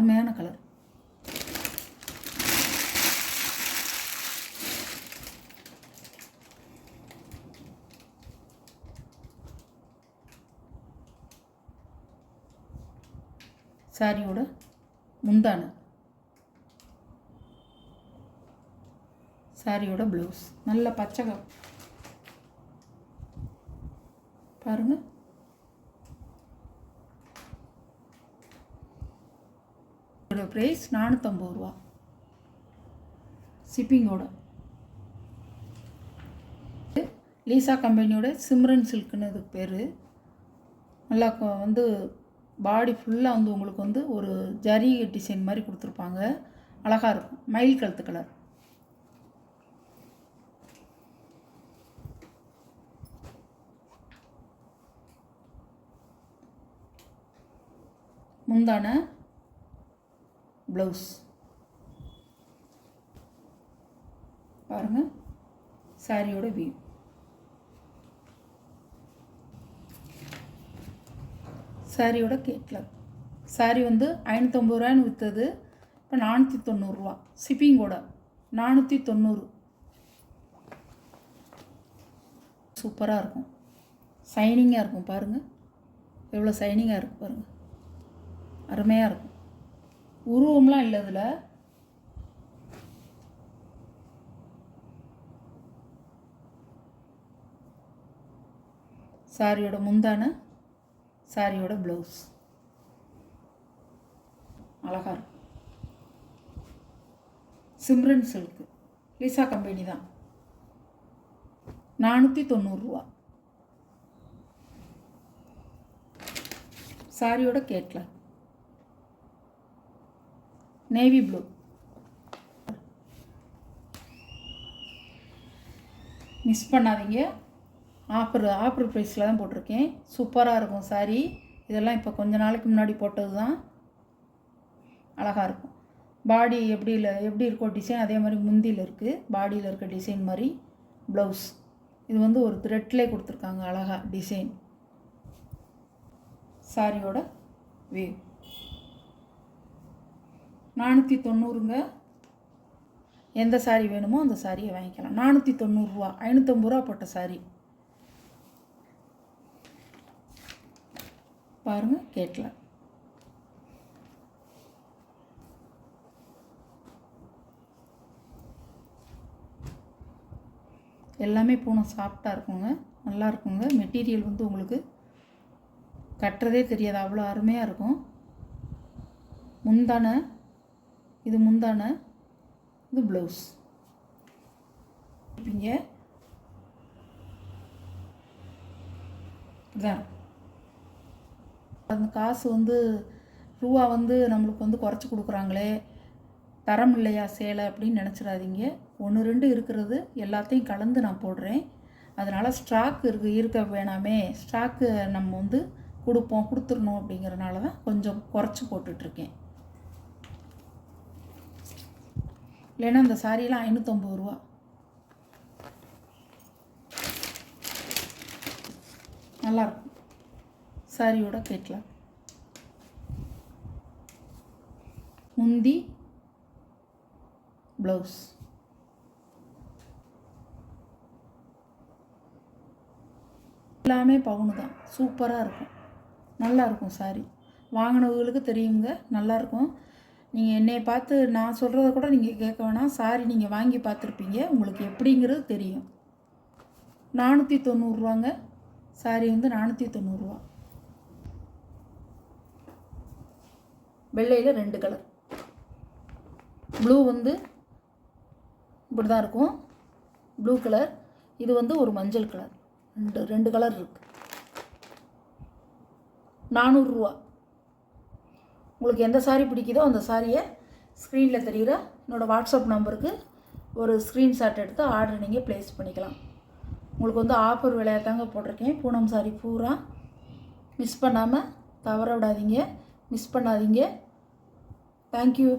அருமையான கலர். சாரியோட முந்தான, சாரியோட ப்ளவுஸ் நல்ல பச்சை பாருங்கள். இதோட ப்ரைஸ் 450 ரூபா ஷிப்பிங்கோட. லீசா கம்பெனியோட சிம்ரன் சில்க்குன்னு இதுக்கு பேர். நல்லா வந்து பாடி ஃபுல்லாக வந்து உங்களுக்கு வந்து ஒரு ஜரி டிசைன் மாதிரி கொடுத்துருப்பாங்க. அழகாக இருக்கும். மயில் கழுத்து கலர். முந்தான ப்ளவுஸ் பாருங்கள். சாரியோட வியூ. சாரியோட கேட்லாக். சாரி வந்து 550 ரூபான்னு விற்றது. இப்போ 490 ரூபா ஷிப்பிங்கோட. 490. சூப்பராக இருக்கும். சைனிங்காக இருக்கும். பாருங்கள் எவ்வளோ சைனிங்காக இருக்குது பாருங்கள். அருமையாக இருக்கும். உருவம்லாம் இல்லை இதில். சாரியோட முந்தான, சாரியோட ப்ளவுஸ் அழகாக இருக்கும். சிம்ரன் சில்க்கு லீசா கம்பெனி தான். 490 ரூபா. சாரியோட கேட்லாக் நேவி ப்ளூ. மிஸ் பண்ணாதீங்க. ஆஃபர் ப்ரைஸில் தான் போட்டிருக்கேன். சூப்பராக இருக்கும் சாரி. இதெல்லாம் இப்போ கொஞ்ச நாளைக்கு முன்னாடி போட்டது தான். அழகாக இருக்கும். பாடி எப்படி இருக்கோ டிசைன் அதே மாதிரி முந்தியில் இருக்குது. பாடியில் இருக்க டிசைன் மாதிரி ப்ளவுஸ். இது வந்து ஒரு த்ரெட்லேயே கொடுத்துருக்காங்க அழகாக டிசைன். சாரியோட வியூ. 490ங்க. எந்த சாரி வேணுமோ அந்த சாரியை வாங்கிக்கலாம். 490 ரூபா. 550 ரூபா போட்ட சாரி பாருங்கள். கேட்கலாம். எல்லாமே பூனம் சாஃப்டாக இருக்குங்க. நல்லா இருக்குங்க. மெட்டீரியல் வந்து உங்களுக்கு கட்டுறதே தெரியாது, அவ்வளோ அருமையாக இருக்கும். முந்தான, இது முந்தான, இது ப்ளவுஸ். இங்கே இதான் அந்த காசு வந்து ரூபா வந்து நம்மளுக்கு வந்து குறைச்சி கொடுக்குறாங்களே, தரம் இல்லையா சேலை அப்படின்னு நினச்சிடாதீங்க. 1-2 இருக்கிறது எல்லாத்தையும் கலந்து நான் போடுறேன். அதனால் ஸ்டாக் இருக்க வேணாமே, ஸ்டாக்கு நம்ம வந்து கொடுத்துடணும் அப்படிங்கிறனால தான் கொஞ்சம் குறைச்சி போட்டுட்ருக்கேன். இல்லைன்னா இந்த சாரியெல்லாம் 550 ரூபா. நல்லாயிருக்கும். சாரியோட கேட்கலாம். முந்தி ப்ளவுஸ். எல்லாமே பவுனு தான். சூப்பராக இருக்கும். நல்லாயிருக்கும் சாரி. வாங்கினவங்களுக்கு தெரியுங்க, நல்லாயிருக்கும். நீங்கள் என்னையை பார்த்து நான் சொல்கிறத கூட நீங்கள் கேட்க வேணாம். சாரி நீங்கள் வாங்கி பார்த்துருப்பீங்க, உங்களுக்கு எப்படிங்கிறது தெரியும். 490 ரூபாங்க. சாரி வந்து 490 ரூபா. வெள்ளையில் 2 கலர். ப்ளூ வந்து இப்படி தான் இருக்கும். Blue colour. இது வந்து ஒரு மஞ்சள் கலர். ரெண்டு கலர் இருக்குது. 400 ரூபா. உங்களுக்கு எந்த சாரி பிடிக்குதோ அந்த சாரியை ஸ்க்ரீனில் தெரிகிற என்னோடய வாட்ஸ்அப் நம்பருக்கு ஒரு ஸ்க்ரீன்ஷாட் எடுத்து ஆர்டர் நீங்கள் ப்ளேஸ் பண்ணிக்கலாம். உங்களுக்கு வந்து ஆஃபர் விலையாக தாங்க போட்டிருக்கேன். பூனம் சாரி பூரா மிஸ் பண்ணாமல் தவற விடாதீங்க. மிஸ் பண்ணாதீங்க. தேங்க்யூ.